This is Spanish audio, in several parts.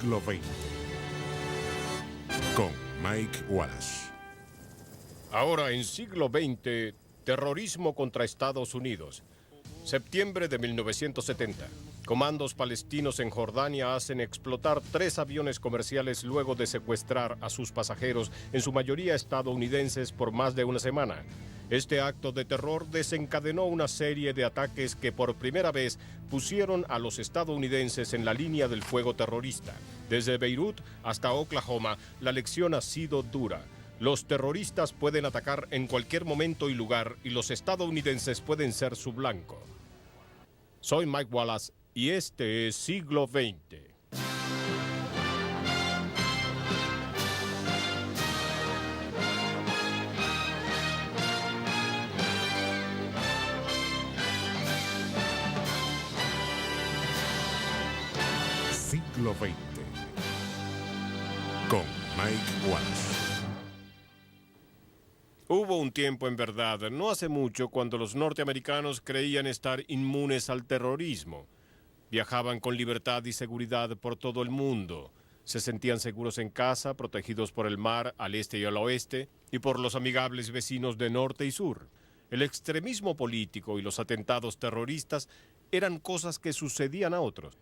Siglo XX con Mike Wallace. Ahora en Siglo XX, terrorismo contra Estados Unidos. Septiembre de 1970. Comandos palestinos en Jordania hacen explotar 3 aviones comerciales luego de secuestrar a sus pasajeros, en su mayoría estadounidenses, por más de una semana. Este acto de terror desencadenó una serie de ataques que por primera vez pusieron a los estadounidenses en la línea del fuego terrorista. Desde Beirut hasta Oklahoma, la lección ha sido dura. Los terroristas pueden atacar en cualquier momento y lugar, y los estadounidenses pueden ser su blanco. Soy Mike Wallace y este es Siglo XX. Siglo XX con Mike Wallace. Hubo un tiempo, en verdad, no hace mucho, cuando los norteamericanos creían estar inmunes al terrorismo. Viajaban con libertad y seguridad por todo el mundo. Se sentían seguros en casa, protegidos por el mar al este y al oeste, y por los amigables vecinos de norte y sur. El extremismo político y los atentados terroristas eran cosas que sucedían a otros.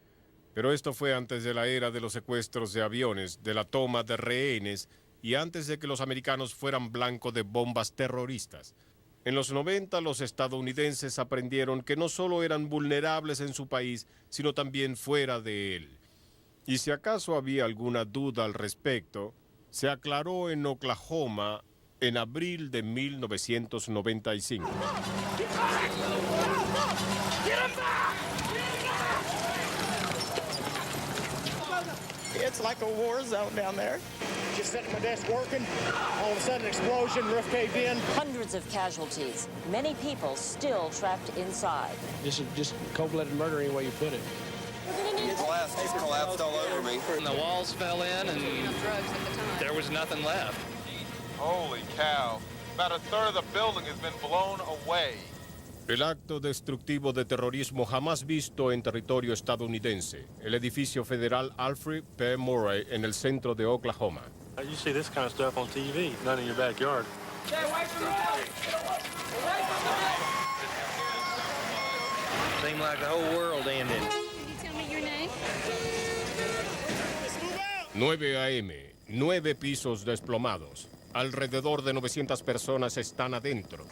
Pero esto fue antes de la era de los secuestros de aviones, de la toma de rehenes, y antes de que los americanos fueran blanco de bombas terroristas. En los 90, los estadounidenses aprendieron que no solo eran vulnerables en su país, sino también fuera de él. Y si acaso había alguna duda al respecto, se aclaró en Oklahoma en abril de 1995. It's like a war zone down there. Just sitting at my desk working, all of a sudden an explosion, roof caved in. Hundreds of casualties, many people still trapped inside. This is just cold-blooded murder any way you put it. It collapsed all over me. And the walls fell in and there was nothing left. Holy cow. About a third of the building has been blown away. El acto destructivo de terrorismo jamás visto en territorio estadounidense. El edificio federal Alfred P. Murray en el centro de Oklahoma. You see this kind of stuff on TV, not in your backyard. Stay away from the road! Away from the road! Seemed like the whole world ended. Can you tell me your name? 9 a.m., 9 pisos desplomados. Alrededor de 900 personas están adentro.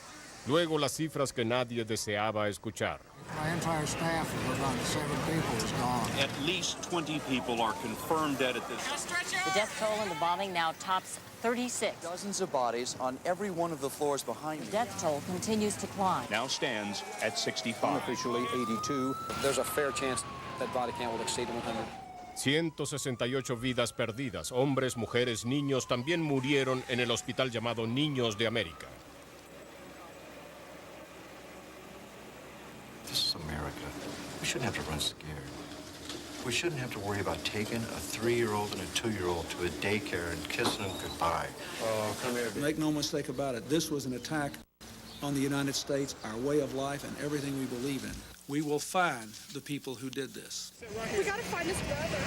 Luego las cifras que nadie deseaba escuchar. My entire staff of around 7 people is gone. At least 20 people are confirmed dead at this. The death toll in the bombing now tops 36. Dozens of bodies on every one of the floors behind me. The death toll continues to climb. Now stands at 65. Unofficially 82. There's a fair chance that body count will exceed 100. 168 vidas perdidas. Hombres, mujeres, niños también murieron en el hospital llamado Niños de América. This is America. We shouldn't have to run scared. We shouldn't have to worry about taking a 3-year-old and a 2-year-old to a daycare and kissing them goodbye. Oh, come here. Make no mistake about it. This was an attack on the United States, our way of life, and everything we believe in. We will find the people who did this. We gotta find his brother.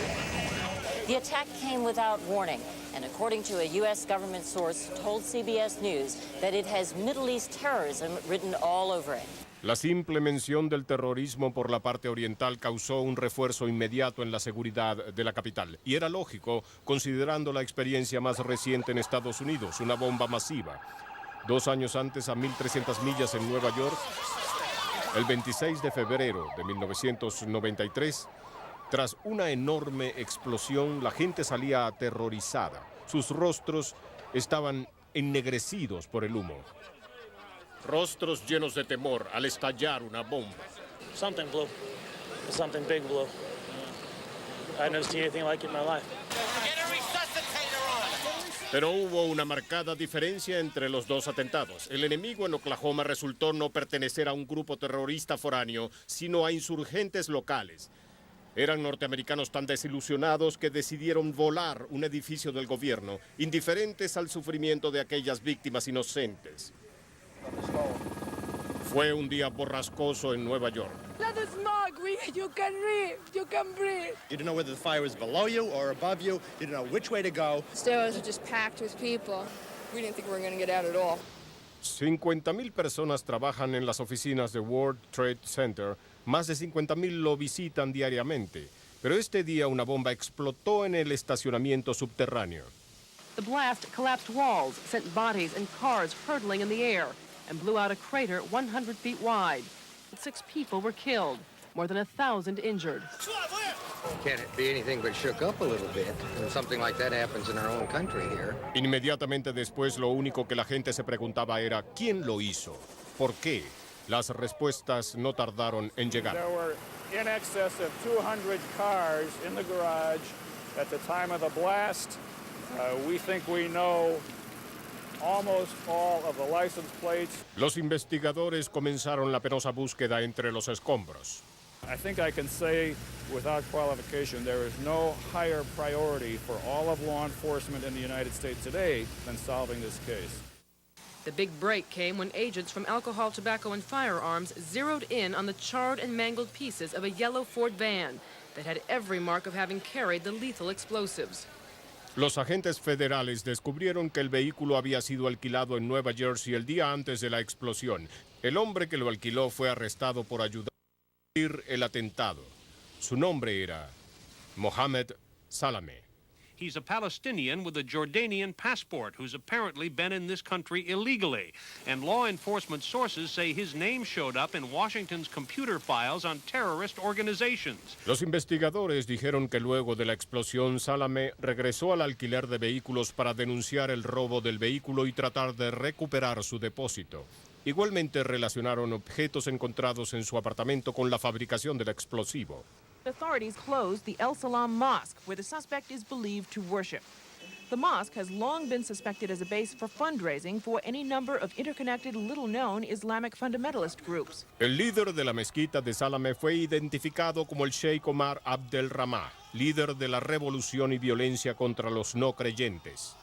The attack came without warning, and according to a U.S. government source, told CBS News that it has Middle East terrorism written all over it. La simple mención del terrorismo por la parte oriental causó un refuerzo inmediato en la seguridad de la capital. Y era lógico, considerando la experiencia más reciente en Estados Unidos, una bomba masiva. 2 años antes, a 1.300 millas en Nueva York, el 26 de febrero de 1993, tras una enorme explosión, la gente salía aterrorizada. Sus rostros estaban ennegrecidos por el humo. Rostros llenos de temor al estallar una bomba. Something blew. Something big blew. I never seen anything like it in my life. Pero hubo una marcada diferencia entre los dos atentados. El enemigo en Oklahoma resultó no pertenecer a un grupo terrorista foráneo, sino a insurgentes locales. Eran norteamericanos tan desilusionados que decidieron volar un edificio del gobierno, indiferentes al sufrimiento de aquellas víctimas inocentes. Fue un día borrascoso en Nueva York. Let the smog You can read. You can breathe. You don't know whether the fire was below you or above you. You don't know which way to go. Stairs are just packed with people. We didn't think we were going to get out at all. 50,000 personas trabajan en las oficinas de World Trade Center. Más de 50,000 lo visitan diariamente. Pero este día una bomba explotó en el estacionamiento subterráneo. The blast collapsed walls, sent bodies and cars hurtling in the air, and blew out a crater 100 feet wide. 6 people were killed, more than 1,000 injured. Can't it be anything but shook up a little bit when something like that happens in our own country here? Inmediatamente después, lo único que la gente se preguntaba era ¿quién lo hizo? ¿Por qué? Las respuestas no tardaron en llegar. There were in excess of 200 cars in the garage at the time of the blast. We think we know almost all of the license plates. Los investigadores comenzaron la penosa búsqueda entre los escombros. I think I can say without qualification there is no higher priority for all of law enforcement in the United States today than solving this case. The big break came when agents from Alcohol, Tobacco, and Firearms zeroed in on the charred and mangled pieces of a yellow Ford van that had every mark of having carried the lethal explosives. Los agentes federales descubrieron que el vehículo había sido alquilado en Nueva Jersey el día antes de la explosión. El hombre que lo alquiló fue arrestado por ayudar a combatir el atentado. Su nombre era Mohammed Salameh. He's a Palestinian with a Jordanian passport who's apparently been in this country illegally. And law enforcement sources say his name showed up in Washington's computer files on terrorist organizations. Los investigadores dijeron que luego de la explosión, Salameh regresó al alquiler de vehículos para denunciar el robo del vehículo y tratar de recuperar su depósito. Igualmente relacionaron objetos encontrados en su apartamento con la fabricación del explosivo. Authorities closed the El Salam Mosque, where the suspect is believed to worship. The mosque has long been suspected as a base for fundraising for any number of interconnected, little-known Islamic fundamentalist groups. El líder de la mezquita de Salameh fue identificado como el Sheikh Omar Abdel Rahman, líder de la revolución y violencia contra los no creyentes.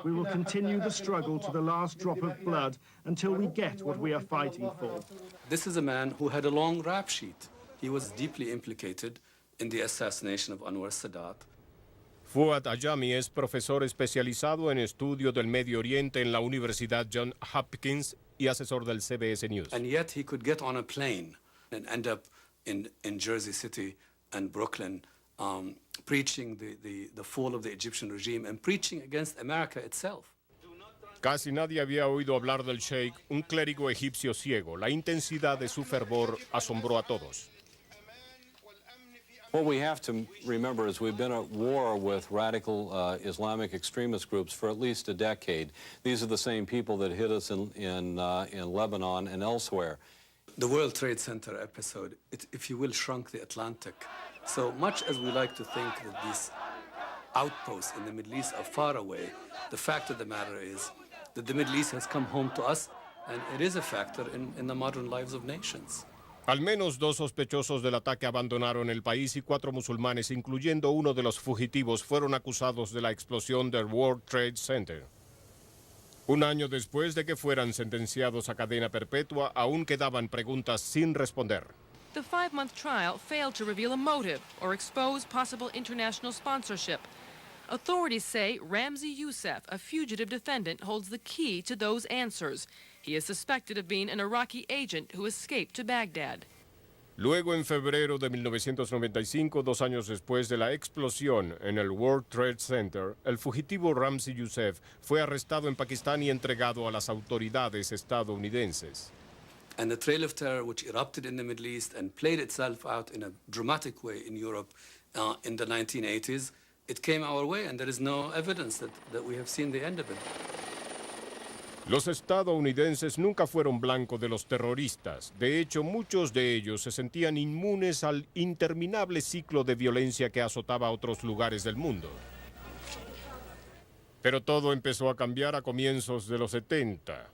We will continue the struggle to the last drop of blood until we get what we are fighting for. This is a man who had a long rap sheet. He was deeply implicated in the assassination of Anwar Sadat. Fuad Ayami es profesor especializado en estudio del Medio Oriente en la Universidad Johns Hopkins y asesor del CBS News. And yet he could get on a plane and end up in Jersey City and Brooklyn preaching the fall of the Egyptian regime and preaching against America itself. Casi nadie había oído hablar del Sheikh, un clérigo egipcio ciego. La intensidad de su fervor asombró a todos. What we have to remember is we've been at war with radical Islamic extremist groups for at least a decade. These are the same people that hit us in Lebanon and elsewhere. The World Trade Center episode, if you will, shrunk the Atlantic. So much as we like to think that these outposts in the Middle East are far away, the fact of the matter is that the Middle East has come home to us, and it is a factor in the modern lives of nations. Al menos 2 sospechosos del ataque abandonaron el país y 4 musulmanes, incluyendo uno de los fugitivos, fueron acusados de la explosión del World Trade Center. Un año después de que fueran sentenciados a cadena perpetua, aún quedaban preguntas sin responder. The 5-month trial failed to reveal a motive or expose possible international sponsorship. Authorities say Ramzi Youssef, a fugitive defendant, holds the key to those answers. He is suspected of being an Iraqi agent who escaped to Baghdad. Luego, en febrero de 1995, 2 años después de la explosión en el World Trade Center, el fugitivo Ramzi Youssef fue arrestado en Pakistán y entregado a las autoridades estadounidenses. And the trail of terror which erupted in the Middle East and played itself out in a dramatic way in Europe in the 1980s, it came our way, and there is no evidence that we have seen the end of it. Los estadounidenses nunca fueron blanco de los terroristas. De hecho, muchos de ellos se sentían inmunes al interminable ciclo de violencia que azotaba a otros lugares del mundo. Pero todo empezó a cambiar a comienzos de los 70.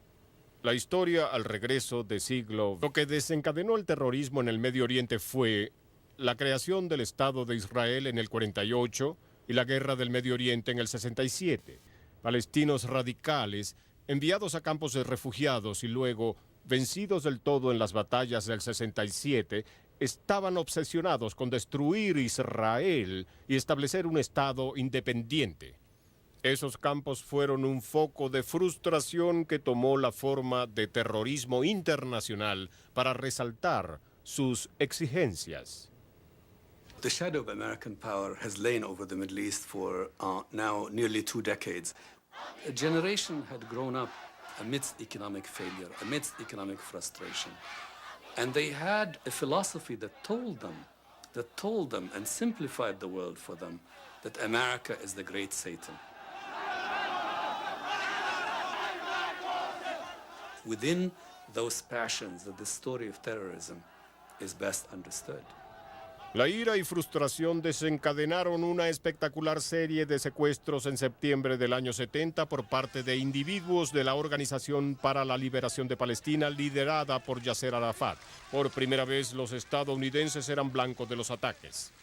La historia al regreso de siglo. Lo que desencadenó el terrorismo en el Medio Oriente fue la creación del Estado de Israel en el 48 y la Guerra del Medio Oriente en el 67. Palestinos radicales enviados a campos de refugiados y luego vencidos del todo en las batallas del 67, estaban obsesionados con destruir Israel y establecer un Estado independiente. Esos campos fueron un foco de frustración que tomó la forma de terrorismo internacional para resaltar sus exigencias. The shadow of American power has lain over the Middle East for now nearly 2 decades. A generation had grown up amidst economic failure, amidst economic frustration. And they had a philosophy that told them and simplified the world for them, that America is the great Satan. Within those passions that the story of terrorism is best understood. La ira y frustración desencadenaron una espectacular serie de secuestros en septiembre del año 70 por parte de individuos de la Organización para la Liberación de Palestina liderada por Yasser Arafat. Por primera vez los estadounidenses eran blancos de los ataques.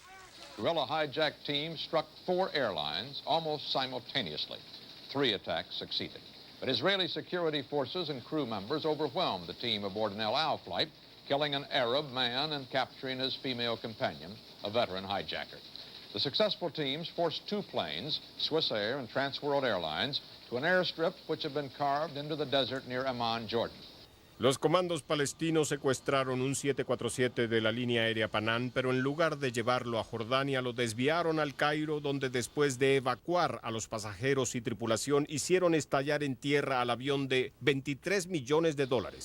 Guerrilla hijack team struck 4 airlines almost simultaneously. 3 attacks succeeded. But Israeli security forces and crew members overwhelmed the team aboard an El Al flight, killing an Arab man and capturing his female companion, a veteran hijacker. The successful teams forced 2 planes, Swissair and Transworld Airlines, to an airstrip which had been carved into the desert near Amman, Jordan. Los comandos palestinos secuestraron un 747 de la línea aérea Panam, pero en lugar de llevarlo a Jordania, lo desviaron al Cairo, donde después de evacuar a los pasajeros y tripulación, hicieron estallar en tierra al avión de $23 millones.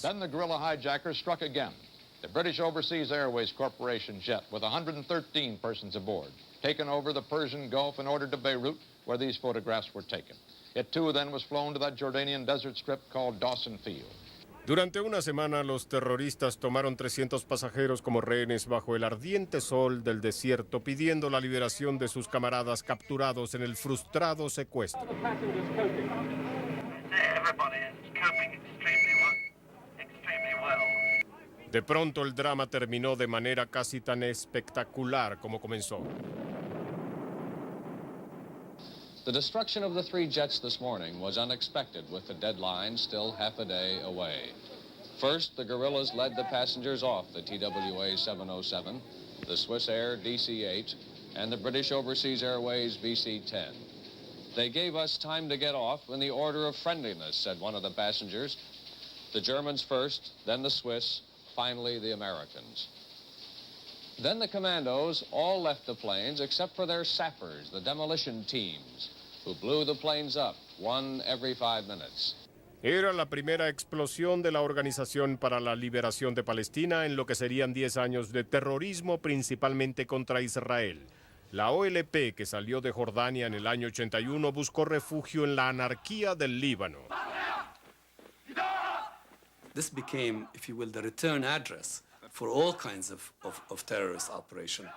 Then the guerrilla hijackers struck again. The British Overseas Airways Corporation jet with 113 persons aboard, taken over the Persian Gulf and ordered to Beirut, where these photographs were taken. It too then was flown to that Jordanian desert strip called Dawson Field. Durante una semana, los terroristas tomaron 300 pasajeros como rehenes bajo el ardiente sol del desierto, pidiendo la liberación de sus camaradas capturados en el frustrado secuestro. De pronto, el drama terminó de manera casi tan espectacular como comenzó. The destruction of the 3 jets this morning was unexpected, with the deadline still half a day away. First, the guerrillas led the passengers off the TWA 707, the Swissair DC-8, and the British Overseas Airways VC-10. They gave us time to get off in the order of friendliness, said one of the passengers. The Germans first, then the Swiss, finally the Americans. Then the commandos all left the planes except for their sappers, the demolition teams, who blew the planes up, 1 every 5 minutes. Era la primera explosión de la Organización para la Liberación de Palestina en lo que serían 10 años de terrorismo, principalmente contra Israel. La OLP, que salió de Jordania en el año 81, buscó refugio en la anarquía del Líbano. This became, if you will, the return address for all kinds of terrorist operation.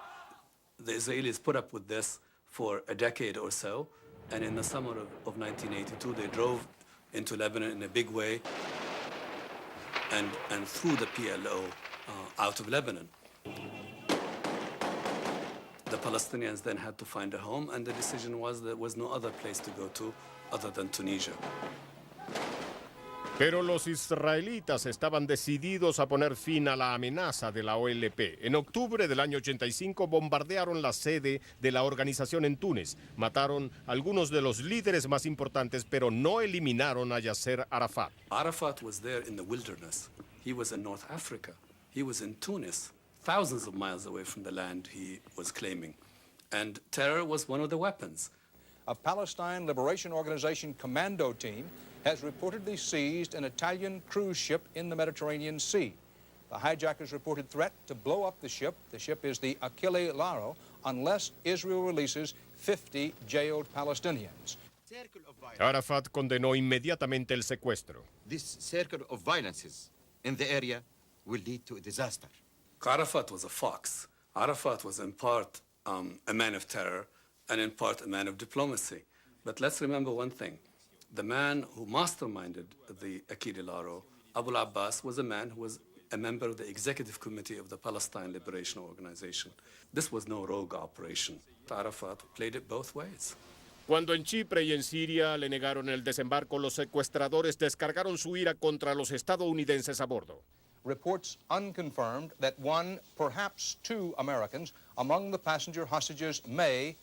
The Israelis put up with this for a decade or so, and in the summer of 1982, they drove into Lebanon in a big way and threw the PLO out of Lebanon. The Palestinians then had to find a home, and the decision was there was no other place to go to other than Tunisia. Pero los israelitas estaban decididos a poner fin a la amenaza de la OLP. En octubre del año 85 bombardearon la sede de la organización en Túnez. Mataron a algunos de los líderes más importantes, pero no eliminaron a Yasser Arafat. Arafat was there in the wilderness. He was in North Africa. He was in Tunis, thousands of miles away from the land he was claiming. And terror was one of the weapons. A Palestine Liberation Organization commando team has reportedly seized an Italian cruise ship in the Mediterranean Sea. The hijackers reported threat to blow up the ship. The ship is the Achille Lauro, unless Israel releases 50 jailed Palestinians. Arafat condenó inmediatamente el secuestro. This circle of violences in the area will lead to a disaster. Arafat was a fox. Arafat was in part a man of terror and in part a man of diplomacy. But let's remember one thing. The man who masterminded the Achille Lauro, Abu Abbas, was a man who was a member of the executive committee of the Palestine Liberation Organization. This was no rogue operation. Arafat played it both ways. Cuando en Chipre y en Siria le negaron el desembarco, los secuestradores descargaron su ira contra los estadounidenses a bordo. reports unconfirmed that one, perhaps two Americans among the passenger hostages may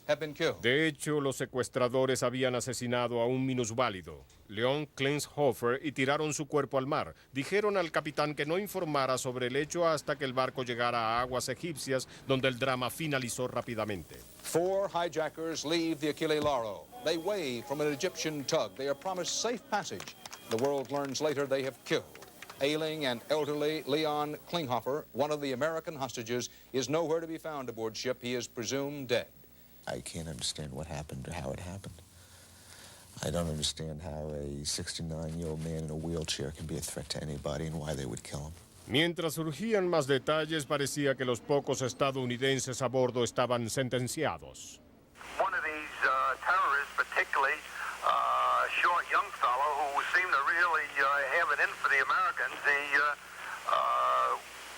have been killed. De hecho, los secuestradores habían asesinado a un minusválido, Leon Klinghoffer, y tiraron su cuerpo al mar. Dijeron al capitán que no informara sobre el hecho hasta que el barco llegara a aguas egipcias, donde el drama finalizó rápidamente. 4 hijackers leave the Achille Lauro. They wave from an Egyptian tug. They are promised safe passage. The world learns later they have killed. Ailing and elderly Leon Klinghoffer, one of the American hostages, is nowhere to be found aboard ship. He is presumed dead. I can't understand what happened or how it happened. I don't understand how a 69-year-old man in a wheelchair can be a threat to anybody and why they would kill him. Mientras surgían más detalles, parecía que los pocos estadounidenses a bordo estaban sentenciados. One of these terrorists, particularly short young fellow who seemed to really have it in for the Americans, he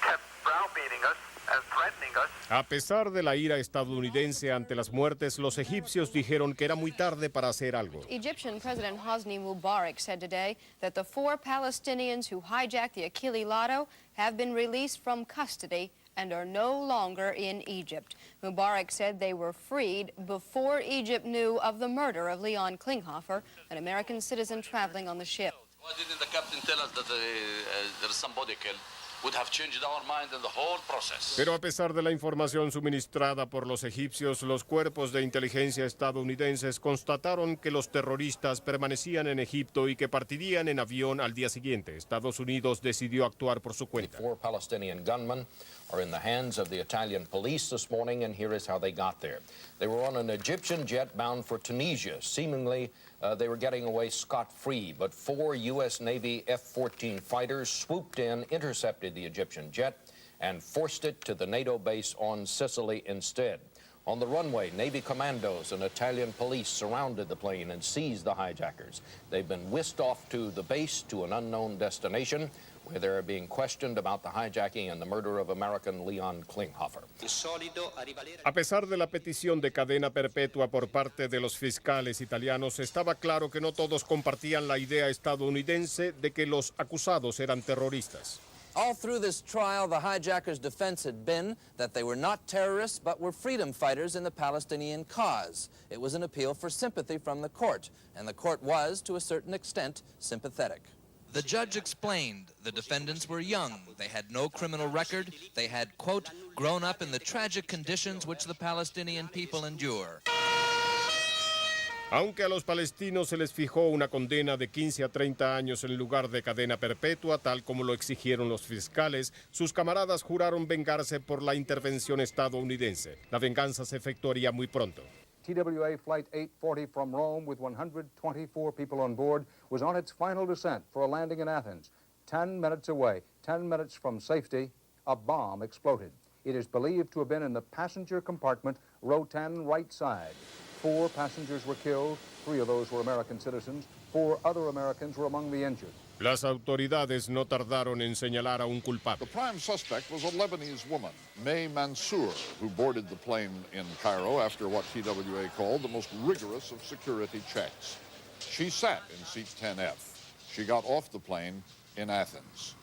kept browbeating us and threatening us. A pesar de la ira estadounidense ante las muertes, los egipcios dijeron que era muy tarde para hacer algo. Egyptian President Hosni Mubarak said today that the 4 Palestinians who hijacked the Achille Lauro have been released from custody and are no longer in Egypt. Mubarak said they were freed before Egypt knew of the murder of Leon Klinghoffer, an American citizen traveling on the ship. Why didn't the captain tell us that there is somebody killed? Would have changed our mind in the whole process. Pero a pesar de la información suministrada por los egipcios, los cuerpos de inteligencia estadounidenses constataron que los terroristas permanecían en Egipto y que partirían en avión al día siguiente. Estados Unidos decidió actuar por su cuenta. 4 Palestinian gunmen are in the hands of the Italian police this morning, and here is how they got there. They were on an Egyptian jet bound for Tunisia. Seemingly, they were getting away scot-free, but 4 U.S. Navy F-14 fighters swooped in, intercepted the Egyptian jet, and forced it to the NATO base on Sicily instead. On the runway, Navy commandos and Italian police surrounded the plane and seized the hijackers. They've been whisked off to the base to an unknown destination, where they're being questioned about the hijacking and the murder of American Leon Klinghoffer. A pesar de la petición de cadena perpetua por parte de los fiscales italianos, estaba claro que no todos compartían la idea estadounidense de que los acusados eran terroristas. All through this trial, the hijackers' defense had been that they were not terrorists, but were freedom fighters in the Palestinian cause. It was an appeal for sympathy from the court, and the court was, to a certain extent, sympathetic. The judge explained the defendants were young, they had no criminal record, they had, quote, grown up in the tragic conditions which the Palestinian people endure. Aunque a los palestinos se les fijó una condena de 15 a 30 años en lugar de cadena perpetua, tal como lo exigieron los fiscales, sus camaradas juraron vengarse por la intervención estadounidense. La venganza se efectuaría muy pronto. TWA Flight 840 from Rome with 124 people on board was on its final descent for a landing in Athens. 10 minutes away, 10 minutes from safety, a bomb exploded. It is believed to have been in the passenger compartment, row 10, right side. 4 passengers were killed, 3 of those were American citizens, 4 other Americans were among the injured. Las autoridades no tardaron en señalar a un culpable. The prime suspect was a Lebanese woman, May Mansour, who boarded the plane in Cairo after what TWA called the most rigorous of security checks. She sat in seat 10F. She got off the plane in Athens.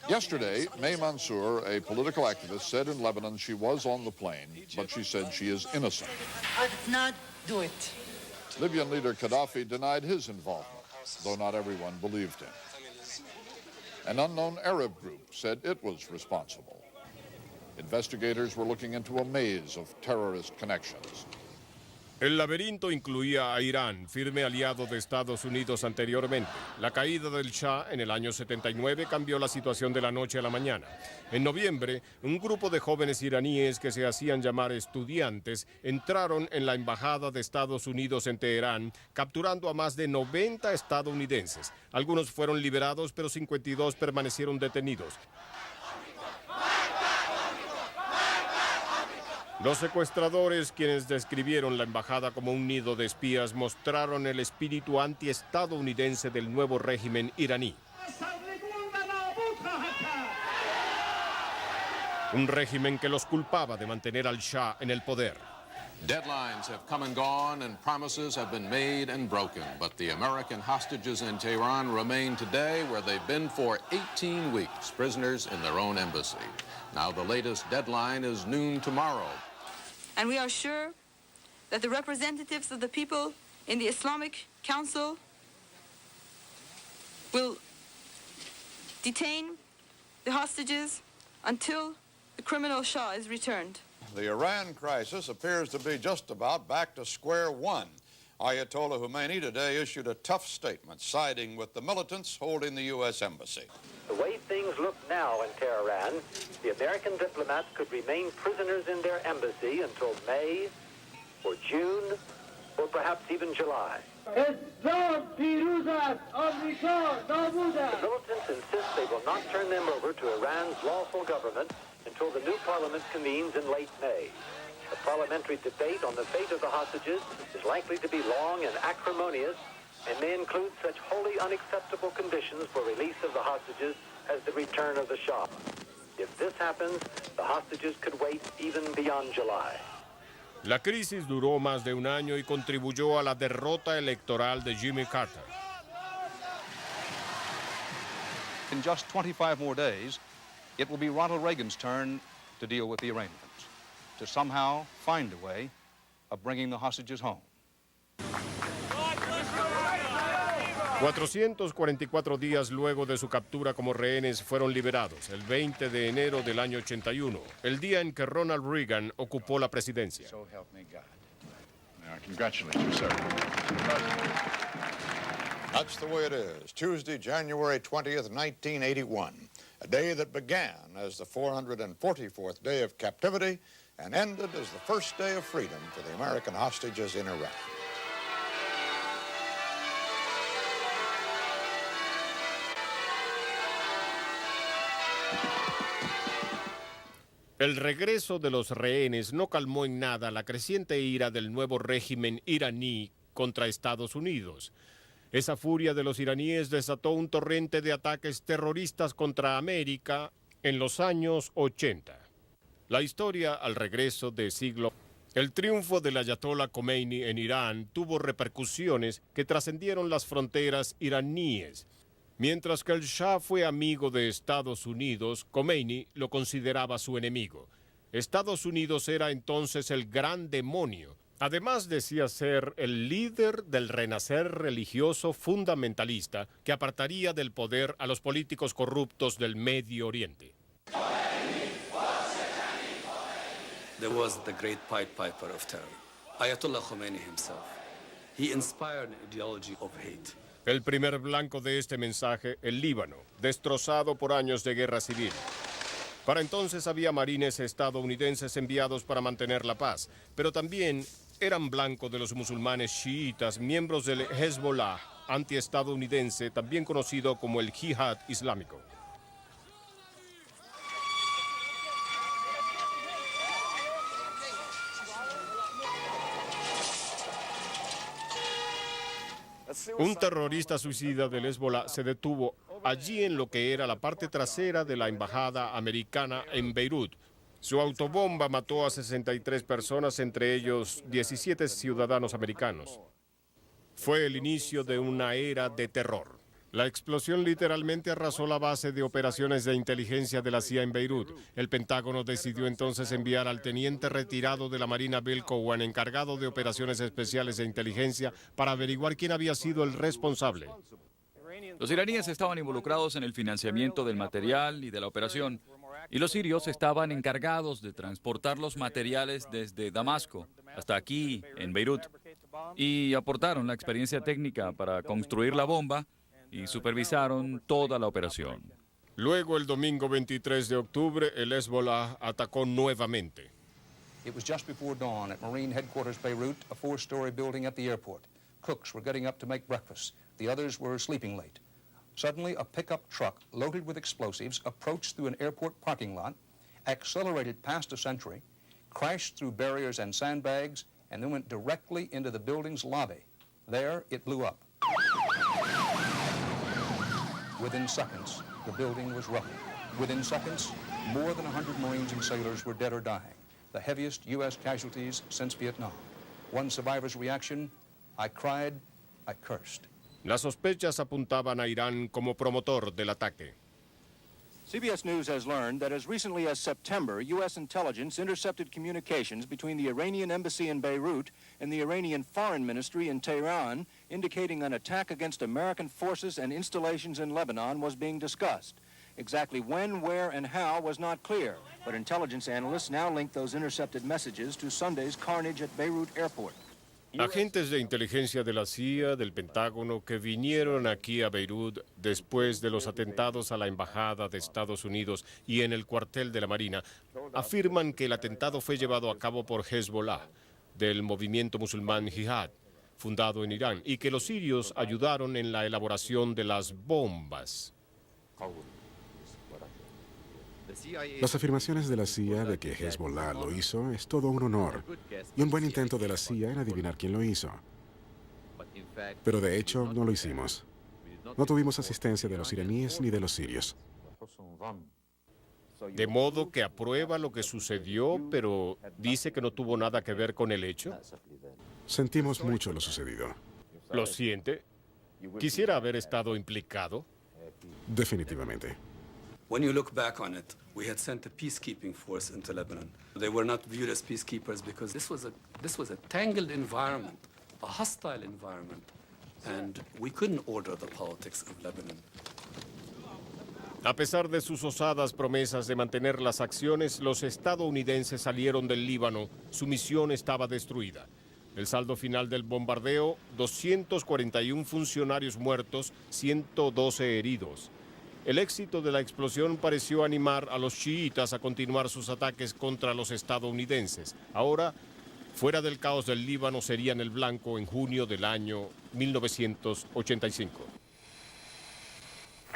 Yesterday, May Mansour, a political activist, said in Lebanon she was on the plane, but she said she is innocent. I did not do it. Libyan leader Gaddafi denied his involvement, though not everyone believed him. An unknown Arab group said it was responsible. Investigators were looking into a maze of terrorist connections. El laberinto incluía a Irán, firme aliado de Estados Unidos anteriormente. La caída del Shah en el año 79 cambió la situación de la noche a la mañana. En noviembre, un grupo de jóvenes iraníes que se hacían llamar estudiantes entraron en la embajada de Estados Unidos en Teherán, capturando a más de 90 estadounidenses. Algunos fueron liberados, pero 52 permanecieron detenidos. Los secuestradores, quienes describieron la embajada como un nido de espías, mostraron el espíritu antiestadounidense del nuevo régimen iraní. Un régimen que los culpaba de mantener al Shah en el poder. Deadlines have come and gone, and promises have been made and broken. But the American hostages in Tehran remain today where they've been for 18 weeks, prisoners in their own embassy. Now the latest deadline is noon tomorrow. And we are sure that the representatives of the people in the Islamic Council will detain the hostages until the criminal Shah is returned. The Iran crisis appears to be just about back to square one. Ayatollah Khomeini today issued a tough statement siding with the militants holding the U.S. Embassy. The way things look now in Tehran, the American diplomats could remain prisoners in their embassy until May or June or perhaps even July. The militants insist they will not turn them over to Iran's lawful government until the new parliament convenes in late May. A parliamentary debate on the fate of the hostages is likely to be long and acrimonious and may include such wholly unacceptable conditions for release of the hostages as the return of the Shah. If this happens, the hostages could wait even beyond July. La crisis duró más de un año y contribuyó a la derrota electoral de Jimmy Carter. In just 25 more days, it will be Ronald Reagan's turn to deal with the Iranians, to somehow find a way of bringing the hostages home. 444 días luego de su captura como rehenes fueron liberados, el 20 de enero del año 81, el día en que Ronald Reagan ocupó la presidencia. So help me God. I congratulate you, sir. That's the way it is. Tuesday, January 20th, 1981. A day that began as the 444th day of captivity and ended as the first day of freedom for the American hostages in Iraq. El regreso de los rehenes no calmó en nada la creciente ira del nuevo régimen iraní contra Estados Unidos. Esa furia de los iraníes desató un torrente de ataques terroristas contra América en los años 80. La historia al regreso de siglo. El triunfo del Ayatollah Khomeini en Irán tuvo repercusiones que trascendieron las fronteras iraníes. Mientras que el Shah fue amigo de Estados Unidos, Khomeini lo consideraba su enemigo. Estados Unidos era entonces el gran demonio. Además decía ser el líder del renacer religioso fundamentalista que apartaría del poder a los políticos corruptos del Medio Oriente. There was the great Pied Piper of terror, Ayatollah Khomeini himself. He inspired an ideology of hate. El primer blanco de este mensaje, el Líbano, destrozado por años de guerra civil. Para entonces había marines estadounidenses enviados para mantener la paz, pero también eran blanco de los musulmanes chiitas, miembros del Hezbollah antiestadounidense, también conocido como el Jihad Islámico. Un terrorista suicida del Hezbollah se detuvo allí en lo que era la parte trasera de la embajada americana en Beirut. Su autobomba mató a 63 personas, entre ellos 17 ciudadanos americanos. Fue el inicio de una era de terror. La explosión literalmente arrasó la base de operaciones de inteligencia de la CIA en Beirut. El Pentágono decidió entonces enviar al teniente retirado de la Marina Bill Cowan, encargado de operaciones especiales de inteligencia, para averiguar quién había sido el responsable. Los iraníes estaban involucrados en el financiamiento del material y de la operación, y los sirios estaban encargados de transportar los materiales desde Damasco hasta aquí, en Beirut, y aportaron la experiencia técnica para construir la bomba y supervisaron toda la operación. Luego, el domingo 23 de octubre, el Hezbollah atacó nuevamente. It was just before dawn at Marine Headquarters Beirut, a 4-story building at the airport. Cooks were getting up to make breakfast. The others were sleeping late. Suddenly, a pickup truck loaded with explosives approached through an airport parking lot, accelerated past a sentry, crashed through barriers and sandbags, and then went directly into the building's lobby. There, it blew up. Within seconds, the building was rubble. Within seconds, more than 100 Marines and sailors were dead or dying. the heaviest U.S. casualties since Vietnam. One survivor's reaction, I cried, I cursed. Las sospechas apuntaban a Irán como promotor del ataque. CBS News has learned that as recently as September, U.S. intelligence intercepted communications between the Iranian embassy in Beirut and the Iranian Foreign Ministry in Tehran, indicating an attack against American forces and installations in Lebanon was being discussed. Exactly when, where, and how was not clear, but intelligence analysts now link those intercepted messages to Sunday's carnage at Beirut airport. Agentes de inteligencia de la CIA, del Pentágono, que vinieron aquí a Beirut después de los atentados a la Embajada de Estados Unidos y en el cuartel de la Marina, afirman que el atentado fue llevado a cabo por Hezbollah, del movimiento musulmán Jihad, fundado en Irán, y que los sirios ayudaron en la elaboración de las bombas. Las afirmaciones de la CIA de que Hezbollah lo hizo es todo un honor y un buen intento de la CIA en adivinar quién lo hizo. Pero de hecho no lo hicimos. No tuvimos asistencia de los iraníes ni de los sirios. De modo que aprueba lo que sucedió, pero dice que no tuvo nada que ver con el hecho. Sentimos mucho lo sucedido. ¿Lo siente? ¿Quisiera haber estado implicado? Definitivamente. When you look back on it, we had sent a peacekeeping force into Lebanon. They were not viewed as peacekeepers because this was a tangled environment, a hostile environment, and we couldn't order the politics of Lebanon. A pesar de sus osadas promesas de mantener las acciones, los estadounidenses salieron del Líbano. Su misión estaba destruida. El saldo final del bombardeo, 241 funcionarios muertos, 112 heridos. El éxito de la explosión pareció animar a los chiitas a continuar sus ataques contra los estadounidenses. Ahora, fuera del caos del Líbano, serían el blanco en junio del año 1985.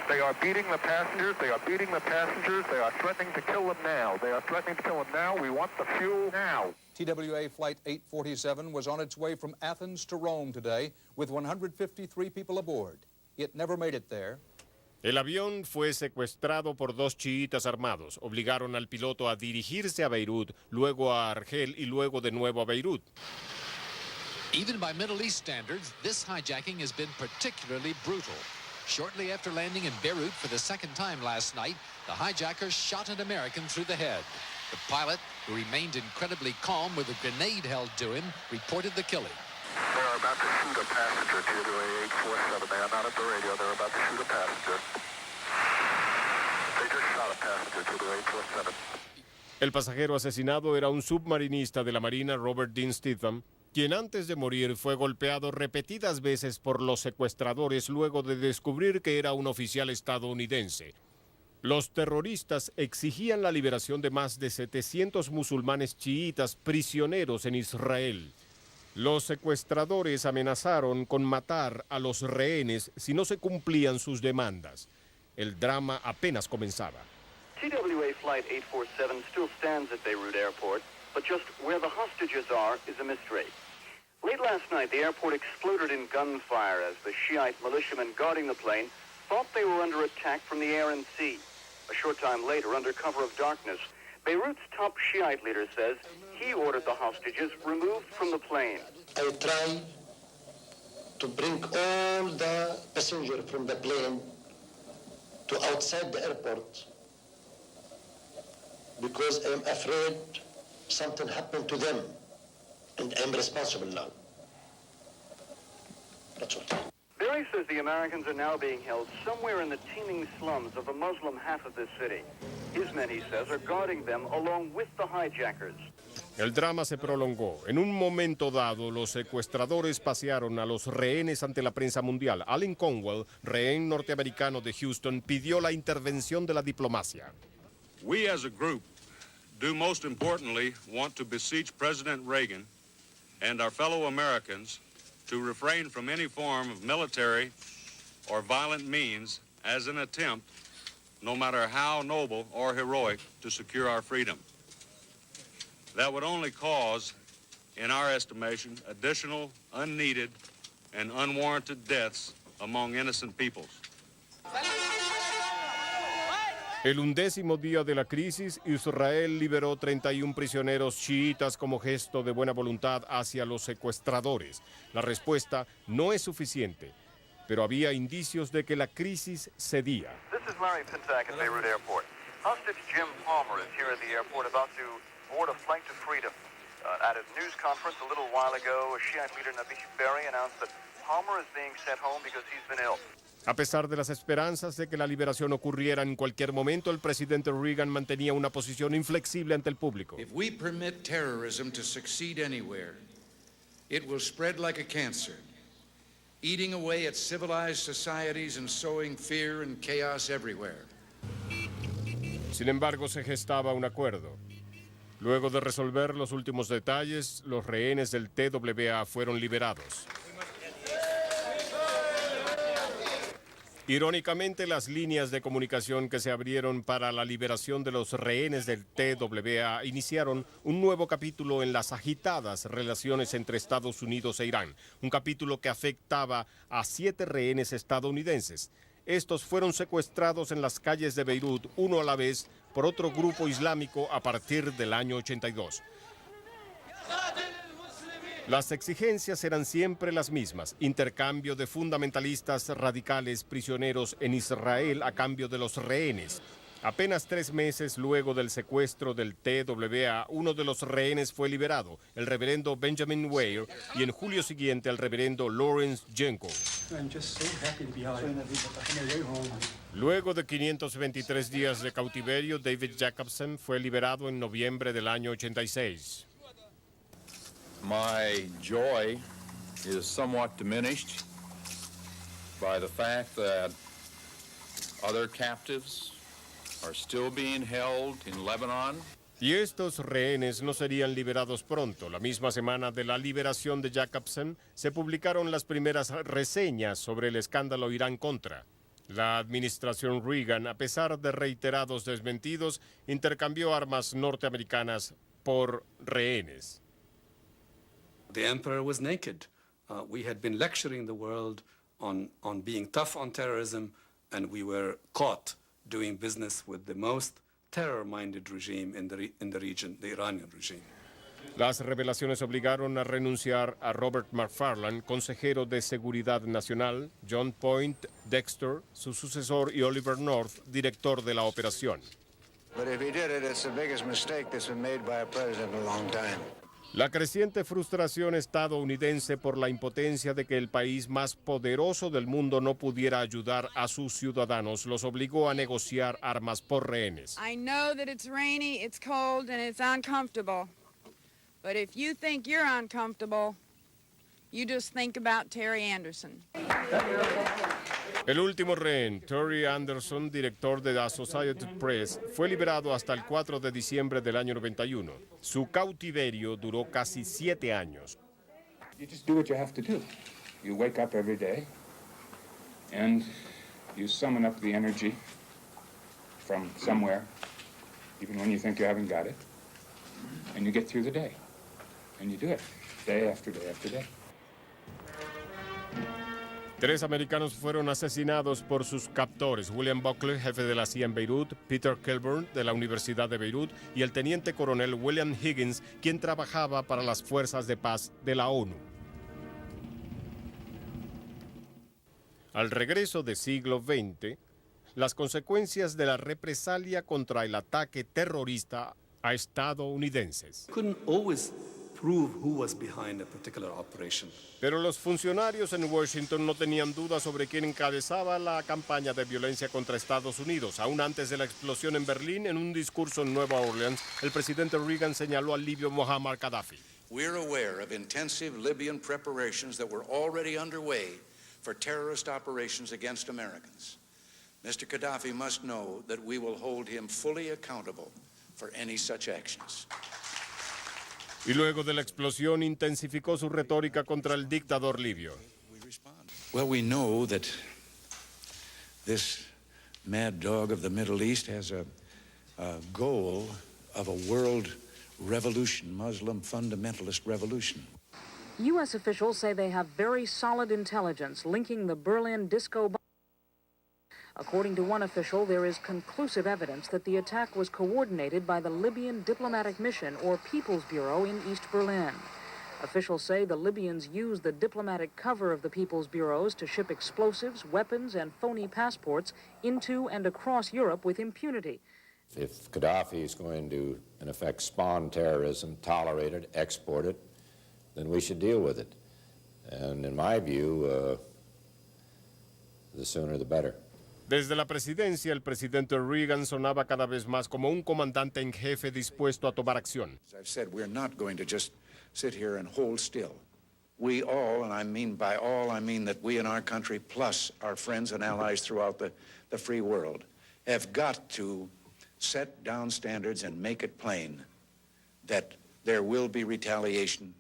They are beating the passengers. They are beating the passengers. They are threatening to kill them now. They are threatening to kill them now. We want the fuel now. TWA Flight 847 was on its way from Athens to Rome today with 153 people aboard. It never made it there. El avión fue secuestrado por dos chiitas armados. Obligaron al piloto a dirigirse a Beirut, luego a Argel y luego de nuevo a Beirut. Even by Middle East standards, this hijacking has been particularly brutal. Shortly after landing in Beirut for the second time last night, the hijackers shot an American through the head. The pilot, who remained incredibly calm with a grenade held to him, reported the killing. They are about to shoot a passenger, TWA 847. They are not at the radio. They're about to shoot a passenger. They just shot a passenger, TWA 847. El pasajero asesinado era un submarinista de la Marina, Robert Dean Stitham, quien antes de morir fue golpeado repetidas veces por los secuestradores luego de descubrir que era un oficial estadounidense. Los terroristas exigían la liberación de más de 700 musulmanes chiitas prisioneros en Israel. Los secuestradores amenazaron con matar a los rehenes si no se cumplían sus demandas. El drama apenas comenzaba. TWA Flight 847 still stands at Beirut Airport, but just where the hostages are is a mystery. Late last night, the airport exploded in gunfire as the Shiite militiamen guarding the plane thought they were under attack from the air and sea. A short time later, under cover of darkness, Beirut's top Shiite leader says he ordered the hostages removed from the plane. I try to bring all the passengers from the plane to outside the airport because I'm afraid something happened to them and I'm responsible now. That's all. Barry says the Americans are now being held somewhere in the teeming slums of the Muslim half of this city. His men, he says, are guarding them along with the hijackers. El drama se prolongó. En un momento dado, los secuestradores pasearon a los rehenes ante la prensa mundial. Allen Conwell, rehén norteamericano de Houston, pidió la intervención de la diplomacia. We as a group do most importantly want to beseech President Reagan and our fellow Americans to refrain from any form of military or violent means as an attempt, no matter how noble or heroic, to secure our freedom. That would only cause, in our estimation, additional, unneeded, and unwarranted deaths among innocent peoples. El 11º día de la crisis, Israel liberó 31 prisioneros chiitas como gesto de buena voluntad hacia los secuestradores. La respuesta no es suficiente, pero había indicios de que la crisis cedía. This is Larry Pinsack at Beirut Airport. Hostage Jim Palmer is here at the airport about to board a flight to freedom. At a news conference a little while ago, Shiite leader Nabish Berri announced that Palmer is being sent home because he's been ill. A pesar de las esperanzas de que la liberación ocurriera en cualquier momento, el presidente Reagan mantenía una posición inflexible ante el público. If we permit terrorism to succeed anywhere, it will spread like a cancer, eating away at civilized societies and sowing fear and chaos everywhere. Sin embargo, se gestaba un acuerdo. Luego de resolver los últimos detalles, los rehenes del TWA fueron liberados. Irónicamente, las líneas de comunicación que se abrieron para la liberación de los rehenes del TWA iniciaron un nuevo capítulo en las agitadas relaciones entre Estados Unidos e Irán, un capítulo que afectaba a 7 rehenes estadounidenses. Estos fueron secuestrados en las calles de Beirut, uno a la vez, por otro grupo islámico a partir del año 82. Las exigencias eran siempre las mismas: intercambio de fundamentalistas radicales prisioneros en Israel a cambio de los rehenes. Apenas 3 meses luego del secuestro del TWA, uno de los rehenes fue liberado, el reverendo Benjamin Weir, y en julio siguiente el reverendo Lawrence Jenko. Luego de 523 días de cautiverio, David Jacobson fue liberado en noviembre del año 86. My joy is somewhat diminished by the fact that other captives are still being held in Lebanon. Y estos rehenes no serían liberados pronto. La misma semana de la liberación de Jacobson, se publicaron las primeras reseñas sobre el escándalo Irán-Contra. La administración Reagan, a pesar de reiterados desmentidos, intercambió armas norteamericanas por rehenes. The emperor was naked. We had been lecturing the world on being tough on terrorism, and we were caught doing business with the most terror-minded regime in the region, the Iranian regime. Las revelaciones obligaron a renunciar a Robert McFarlane, consejero de Seguridad Nacional, John Point Dexter, su sucesor, y Oliver North, director de la operación. But if he did it, it's the biggest mistake that's been made by a president in a long time. La creciente frustración estadounidense por la impotencia de que el país más poderoso del mundo no pudiera ayudar a sus ciudadanos los obligó a negociar armas por rehenes. I know that it's rainy, it's cold, and it's uncomfortable. But if you think you're uncomfortable, you just think about Terry Anderson. El último rehén, Terry Anderson, director de la Associated Press, fue liberado hasta el 4 de diciembre del año 91. Su cautiverio duró casi 7 años. You just do what you have to do. You wake up every day and you summon up the energy from somewhere, even when you think you haven't got it, and you get through the day. And you do it, day after day after day. 3 americanos fueron asesinados por sus captores: William Buckley, jefe de la CIA en Beirut; Peter Kilburn, de la Universidad de Beirut; y el teniente coronel William Higgins, quien trabajaba para las fuerzas de paz de la ONU. Al regreso del siglo XX, las consecuencias de la represalia contra el ataque terrorista a estadounidenses. Prove who was behind a particular operation. Pero los funcionarios en Washington no tenían duda sobre quién encabezaba la campaña de violencia contra Estados Unidos. Aún antes de la explosión en Berlín, en un discurso en Nueva Orleans, el presidente Reagan señaló al libio Muammar Gaddafi. We're aware of intensive Libyan preparations that were already underway for terrorist operations against Americans. Mr. Gaddafi must know that we will hold him fully accountable for any such actions. Y luego de la explosión intensificó su retórica contra el dictador libio. Well, we know that this mad dog of the Middle East has a goal of a world revolution, Muslim fundamentalist revolution. U.S. officials say they have very solid intelligence linking the Berlin disco bomb. According to one official, there is conclusive evidence that the attack was coordinated by the Libyan Diplomatic Mission, or People's Bureau, in East Berlin. Officials say the Libyans used the diplomatic cover of the People's Bureaus to ship explosives, weapons, and phony passports into and across Europe with impunity. If Gaddafi is going to, in effect, spawn terrorism, tolerate it, export it, then we should deal with it. And in my view, the sooner the better. Desde la presidencia, el presidente Reagan sonaba cada vez más como un comandante en jefe dispuesto a tomar acción. As I've said, we're not going to just sit here and hold still. We all, and I mean by all, I mean that we in our country, plus our friends and allies throughout the free world, have got to set down standards and make it plain that there will be retaliation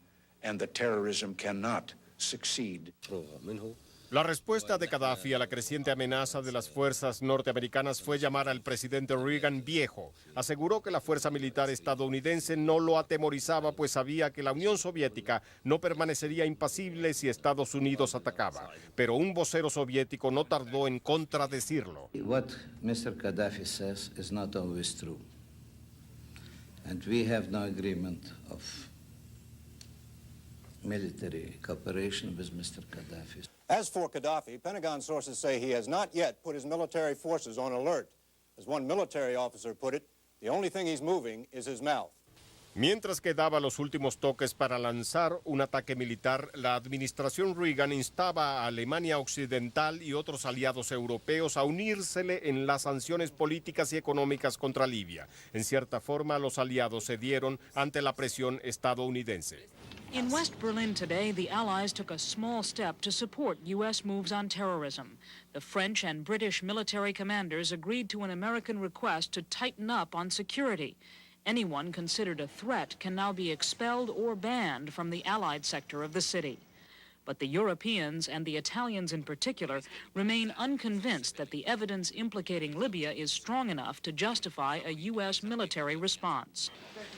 and that terrorism cannot succeed. La respuesta de Gaddafi a la creciente amenaza de las fuerzas norteamericanas fue llamar al presidente Reagan viejo. Aseguró que la fuerza militar estadounidense no lo atemorizaba, pues sabía que la Unión Soviética no permanecería impasible si Estados Unidos atacaba. Pero un vocero soviético no tardó en contradecirlo. What Mr. Gaddafi says is not always true. And we have no agreement of military cooperation with Mr. Gaddafi. As for Gaddafi, Pentagon sources say he has not yet put his military forces on alert. As one military officer put it, the only thing he's moving is his mouth. Mientras que daba los últimos toques para lanzar un ataque militar, la administración Reagan instaba a Alemania Occidental y otros aliados europeos a unírsele en las sanciones políticas y económicas contra Libia. En cierta forma, los aliados cedieron ante la presión estadounidense. In West Berlin today, the Allies took a small step to support U.S. moves on terrorism. The French and British military commanders agreed to an American request to tighten up on security. Anyone considered a threat can now be expelled or banned from the Allied sector of the city. But the Europeans, and the Italians in particular, remain unconvinced that the evidence implicating Libya is strong enough to justify a U.S. military response.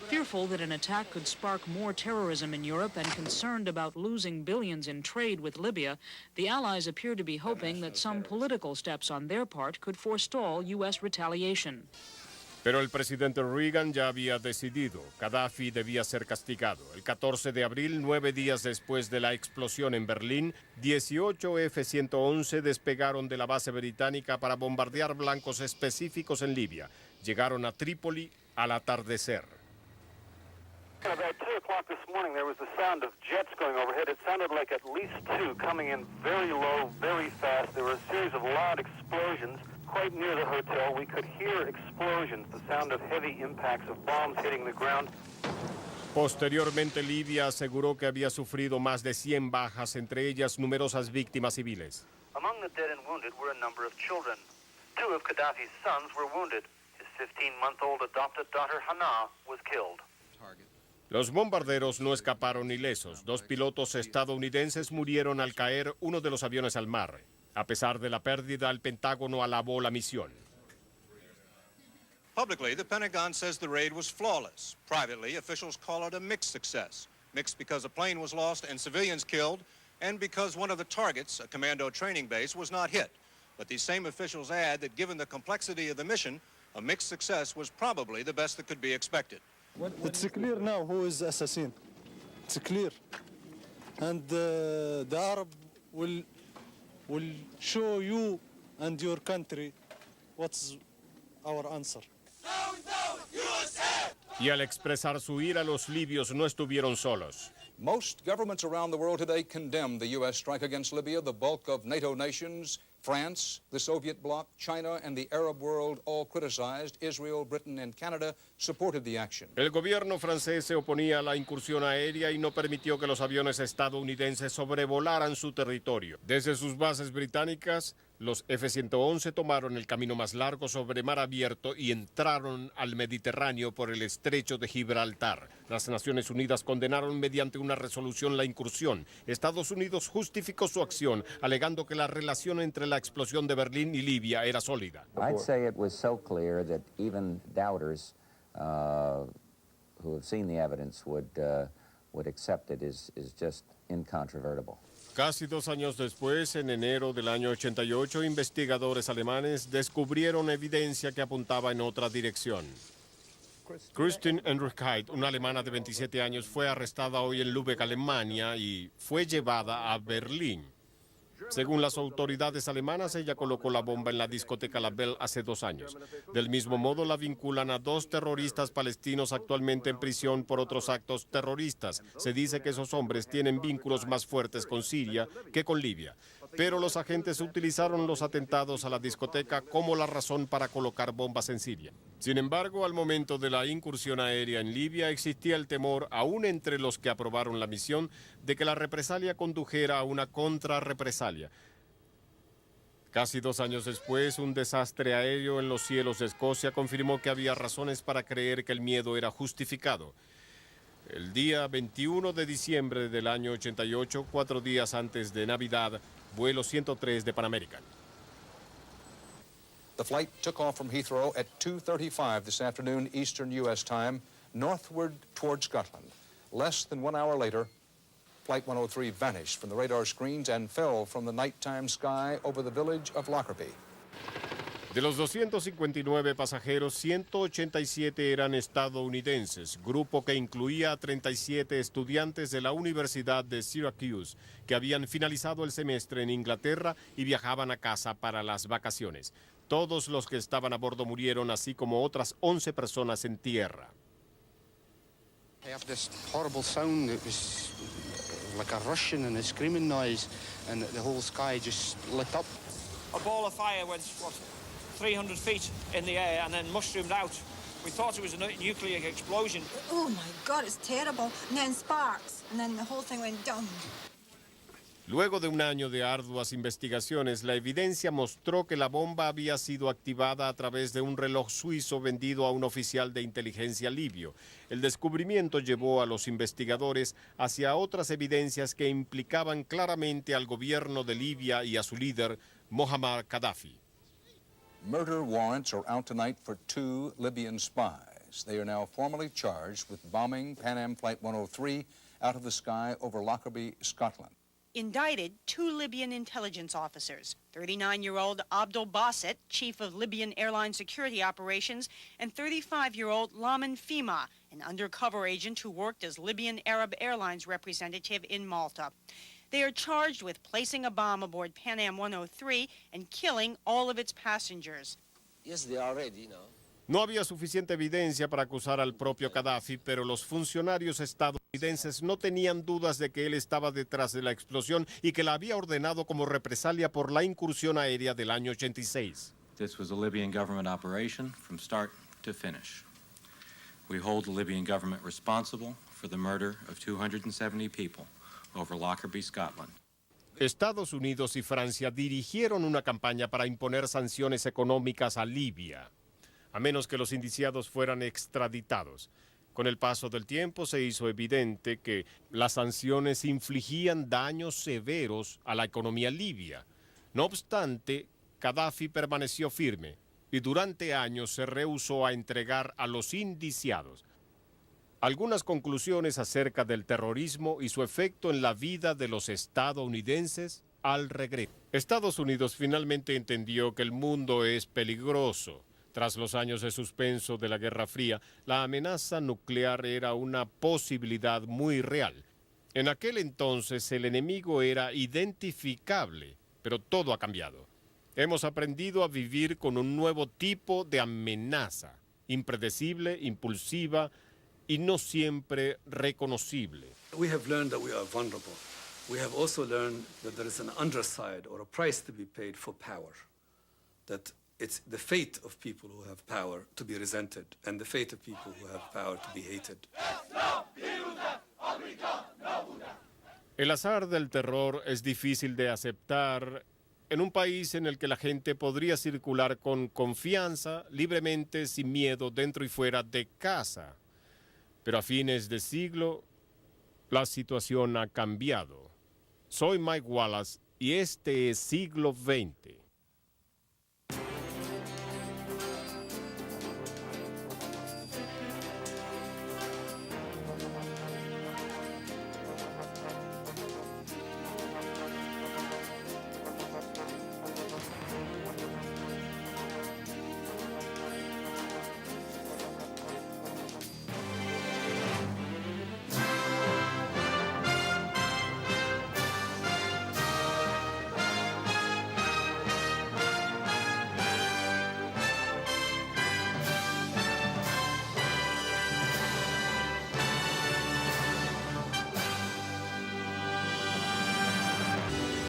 Fearful that an attack could spark more terrorism in Europe and concerned about losing billions in trade with Libya, the Allies appear to be hoping that some political steps on their part could forestall U.S. retaliation. Pero el presidente Reagan ya había decidido. Gaddafi debía ser castigado. El 14 de abril, 9 días después de la explosión en Berlín, 18 F-111 despegaron de la base británica para bombardear blancos específicos en Libia. Llegaron a Trípoli al atardecer. About 2 o'clock this morning, there was the sound of jets going overhead. It sounded like at least two coming in very low, very fast. There were a series of loud explosions. Quite near the hotel, we could hear explosions, the sound of heavy impacts of bombs hitting the ground. Posteriormente, Libia aseguró que había sufrido más de 100 bajas, entre ellas numerosas víctimas civiles. Among the dead and wounded were a number of children. 2 of Gaddafi's sons were wounded. His 15-month-old adopted daughter, Hannah, was killed. Los bombarderos no escaparon ilesos. 2 pilotos estadounidenses murieron al caer uno de los aviones al mar. A pesar de la pérdida, el Pentágono alabó la misión. Publicly, the Pentagon says the raid was flawless. Privately, officials call it a mixed success. Mixed because a plane was lost and civilians killed, and because one of the targets, a commando training base, was not hit. But these same officials add that given the complexity of the mission, a mixed success was probably the best that could be expected. It's clear now who is the assassin. It's clear. And the Arab will show you and your country what's our answer. Y al expresar su ira, los libios no estuvieron solos. Most governments around the world today condemn the U.S. strike against Libya. The bulk of NATO nations, France, the Soviet bloc, China, and the Arab world all criticized. Israel, Britain, and Canada supported the action. El gobierno francés se oponía a la incursión aérea y no permitió que los aviones estadounidenses sobrevolaran su territorio. Desde sus bases británicas, los F-111 tomaron el camino más largo sobre mar abierto y entraron al Mediterráneo por el estrecho de Gibraltar. Las Naciones Unidas condenaron mediante una resolución la incursión. Estados Unidos justificó su acción, alegando que la relación entre la explosión de Berlín y Libia era sólida. I'd say it was so clear that even doubters who have seen the evidence would accept it is just incontrovertible. Casi 2 años después, en enero del año 88, investigadores alemanes descubrieron evidencia que apuntaba en otra dirección. Christine Enrichheit, una alemana de 27 años, fue arrestada hoy en Lübeck, Alemania, y fue llevada a Berlín. Según las autoridades alemanas, ella colocó la bomba en la discoteca La Belle hace 2 años. Del mismo modo, la vinculan a 2 terroristas palestinos actualmente en prisión por otros actos terroristas. Se dice que esos hombres tienen vínculos más fuertes con Siria que con Libia. Pero los agentes utilizaron los atentados a la discoteca como la razón para colocar bombas en Siria. Sin embargo, al momento de la incursión aérea en Libia, existía el temor, aún entre los que aprobaron la misión, de que la represalia condujera a una contrarrepresalia. Casi 2 años después, un desastre aéreo en los cielos de Escocia confirmó que había razones para creer que el miedo era justificado. El día 21 de diciembre del año 88, 4 días antes de Navidad, vuelo 103 de Pan American. The flight took off from Heathrow at 2:35 this afternoon Eastern U.S. time, northward toward Scotland. Less than 1 hour later, Flight 103 vanished from the radar screens and fell from the nighttime sky over the village of Lockerbie. De los 259 pasajeros, 187 eran estadounidenses, grupo que incluía a 37 estudiantes de la Universidad de Syracuse, que habían finalizado el semestre en Inglaterra y viajaban a casa para las vacaciones. Todos los que estaban a bordo murieron, así como otras 11 personas en tierra. I have this horrible sound. It was like a rushing and a screaming noise, and the whole sky just lit up. A ball of fire went, 300 feet in the air and then mushroomed out. We thought it was a nuclear explosion. Oh my God, it's terrible. And then sparks, and then the whole thing went down. Luego de un año de arduas investigaciones, la evidencia mostró que la bomba había sido activada a través de un reloj suizo vendido a un oficial de inteligencia libio. El descubrimiento llevó a los investigadores hacia otras evidencias que implicaban claramente al gobierno de Libia y a su líder, Muammar Gaddafi. Murder warrants are out tonight for 2 Libyan spies. They are now formally charged with bombing Pan Am Flight 103 out of the sky over Lockerbie, Scotland. Indicted 2 Libyan intelligence officers, 39-year-old Abdel Basset, chief of Libyan airline security operations, and 35-year-old Lamin Fima, an undercover agent who worked as Libyan Arab Airlines representative in Malta. They are charged with placing a bomb aboard Pan Am 103 and killing all of its passengers. Yes, they are ready now. No había suficiente evidencia para acusar al propio Gaddafi, pero los funcionarios estadounidenses no tenían dudas de que él estaba detrás de la explosión y que la había ordenado como represalia por la incursión aérea del año 86. This was a Libyan government operation from start to finish. We hold the Libyan government responsible for the murder of 270 people over Lockerbie, Scotland. Estados Unidos y Francia dirigieron una campaña para imponer sanciones económicas a Libia, a menos que los indiciados fueran extraditados. Con el paso del tiempo se hizo evidente que las sanciones infligían daños severos a la economía libia. No obstante, Gaddafi permaneció firme y durante años se rehusó a entregar a los indiciados. Algunas conclusiones acerca del terrorismo y su efecto en la vida de los estadounidenses al regreso. Estados Unidos finalmente entendió que el mundo es peligroso. Tras los años de suspenso de la Guerra Fría, la amenaza nuclear era una posibilidad muy real. En aquel entonces el enemigo era identificable, pero todo ha cambiado. Hemos aprendido a vivir con un nuevo tipo de amenaza, impredecible, impulsiva y no siempre reconocible. We have learned that we are vulnerable. We have also learned that there is an underside or a price to be paid for power. That it's the fate of people who have power to be resented and the fate of people who have power to be hated. El azar del terror es difícil de aceptar en un país en el que la gente podría circular con confianza, libremente, sin miedo, dentro y fuera de casa. Pero a fines de siglo, la situación ha cambiado. Soy Mike Wallace y este es Siglo XX.